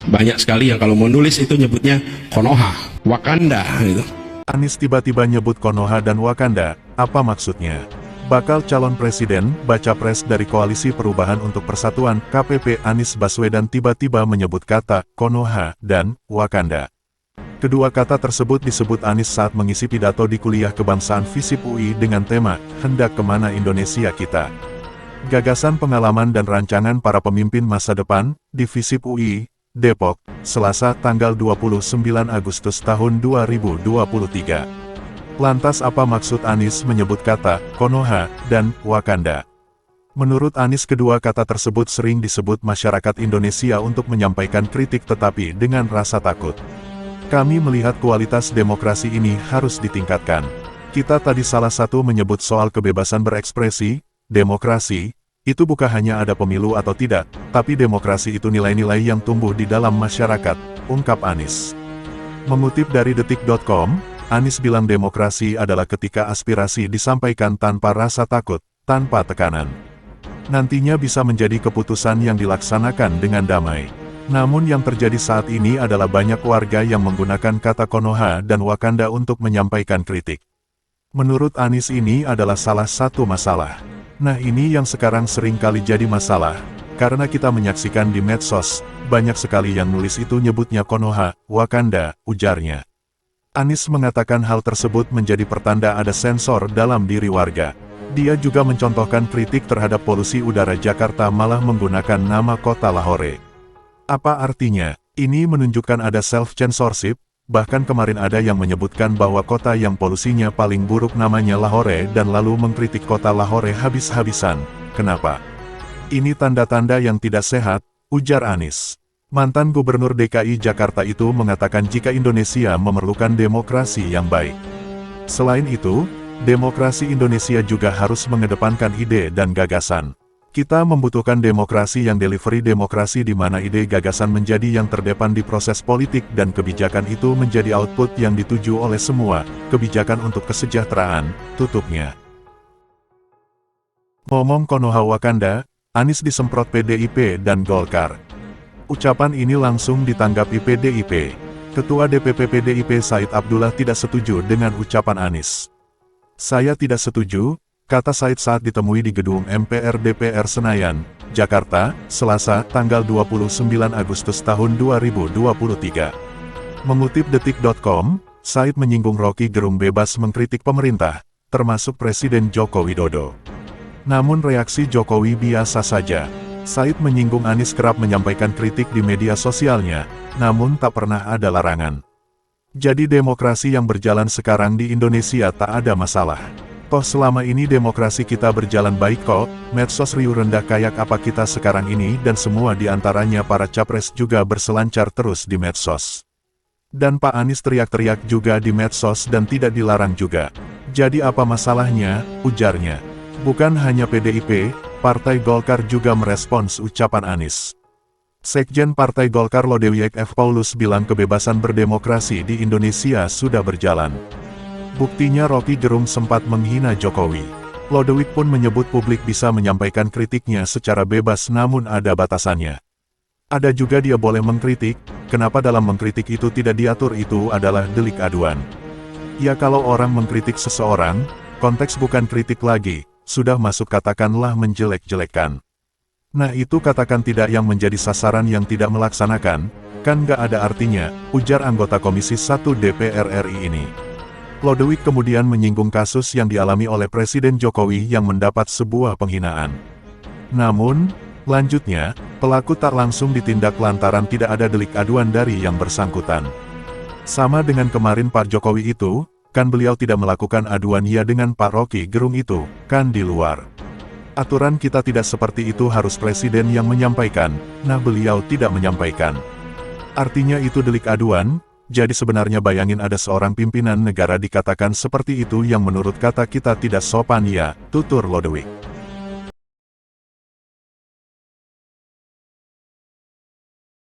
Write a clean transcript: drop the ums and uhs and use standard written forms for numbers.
Banyak sekali yang kalau mau nulis itu nyebutnya Konoha, Wakanda gitu. Anies tiba-tiba nyebut Konoha dan Wakanda, apa maksudnya? Bakal calon presiden, baca pres dari Koalisi Perubahan untuk Persatuan, KPP Anies Baswedan tiba-tiba menyebut kata Konoha dan Wakanda. Kedua kata tersebut disebut Anies saat mengisi pidato di Kuliah Kebangsaan FISIP UI dengan tema, Hendak Kemana Indonesia Kita? Gagasan Pengalaman dan Rancangan Para Pemimpin Masa Depan, di FISIP UI, Depok, Selasa tanggal 29 Agustus tahun 2023. Lantas apa maksud Anies menyebut kata Konoha dan Wakanda? Menurut Anies kedua kata tersebut sering disebut masyarakat Indonesia untuk menyampaikan kritik tetapi dengan rasa takut. Kami melihat kualitas demokrasi ini harus ditingkatkan. Kita tadi salah satu menyebut soal kebebasan berekspresi, demokrasi, itu bukan hanya ada pemilu atau tidak, tapi demokrasi itu nilai-nilai yang tumbuh di dalam masyarakat, ungkap Anies. Mengutip dari detik.com, Anies bilang demokrasi adalah ketika aspirasi disampaikan tanpa rasa takut, tanpa tekanan. Nantinya bisa menjadi keputusan yang dilaksanakan dengan damai. Namun yang terjadi saat ini adalah banyak warga yang menggunakan kata Konoha dan Wakanda untuk menyampaikan kritik. Menurut Anies ini adalah salah satu masalah. Nah ini yang sekarang sering kali jadi masalah, karena kita menyaksikan di medsos, banyak sekali yang nulis itu nyebutnya Konoha, Wakanda, ujarnya. Anies mengatakan hal tersebut menjadi pertanda ada sensor dalam diri warga. Dia juga mencontohkan kritik terhadap polusi udara Jakarta malah menggunakan nama kota Lahore. Apa artinya? Ini menunjukkan ada self-censorship, bahkan kemarin ada yang menyebutkan bahwa kota yang polusinya paling buruk namanya Lahore dan lalu mengkritik kota Lahore habis-habisan. Kenapa? Ini tanda-tanda yang tidak sehat, ujar Anies. Mantan Gubernur DKI Jakarta itu mengatakan jika Indonesia memerlukan demokrasi yang baik. Selain itu, demokrasi Indonesia juga harus mengedepankan ide dan gagasan. Kita membutuhkan demokrasi yang delivery demokrasi di mana ide gagasan menjadi yang terdepan di proses politik dan kebijakan itu menjadi output yang dituju oleh semua, kebijakan untuk kesejahteraan, tutupnya. Ngomong Konoha Wakanda, Anies disemprot PDIP dan Golkar. Ucapan ini langsung ditanggapi PDIP. Ketua DPP PDIP Said Abdullah tidak setuju dengan ucapan Anies. Saya tidak setuju, kata Said saat ditemui di gedung MPR DPR Senayan, Jakarta, Selasa, tanggal 29 Agustus tahun 2023. Mengutip detik.com, Said menyinggung Rocky Gerung bebas mengkritik pemerintah, termasuk Presiden Joko Widodo. Namun reaksi Jokowi biasa saja. Said menyinggung Anies kerap menyampaikan kritik di media sosialnya, namun tak pernah ada larangan. Jadi demokrasi yang berjalan sekarang di Indonesia tak ada masalah. Toh selama ini demokrasi kita berjalan baik kok, medsos riuh rendah kayak apa kita sekarang ini dan semua diantaranya para capres juga berselancar terus di medsos. Dan Pak Anies teriak-teriak juga di medsos dan tidak dilarang juga. Jadi apa masalahnya, ujarnya. Bukan hanya PDIP, Partai Golkar juga merespons ucapan Anies. Sekjen Partai Golkar Lodewijk F. Paulus bilang kebebasan berdemokrasi di Indonesia sudah berjalan. Buktinya Rocky Gerung sempat menghina Jokowi. Lodewijk pun menyebut publik bisa menyampaikan kritiknya secara bebas namun ada batasannya. Ada juga dia boleh mengkritik, kenapa dalam mengkritik itu tidak diatur itu adalah delik aduan. Ya kalau orang mengkritik seseorang, konteks bukan kritik lagi, sudah masuk katakanlah menjelek-jelekan. Nah itu katakan tidak yang menjadi sasaran yang tidak melaksanakan, kan gak ada artinya, ujar anggota Komisi 1 DPR RI ini. Lodewijk kemudian menyinggung kasus yang dialami oleh Presiden Jokowi yang mendapat sebuah penghinaan. Namun, lanjutnya, pelaku tak langsung ditindak lantaran tidak ada delik aduan dari yang bersangkutan. Sama dengan kemarin Pak Jokowi itu, kan beliau tidak melakukan aduan ya dengan Pak Rocky Gerung itu, kan di luar. Aturan kita tidak seperti itu harus presiden yang menyampaikan, nah beliau tidak menyampaikan. Artinya itu delik aduan, jadi sebenarnya bayangin ada seorang pimpinan negara dikatakan seperti itu yang menurut kata kita tidak sopan ya, tutur Lodewijk.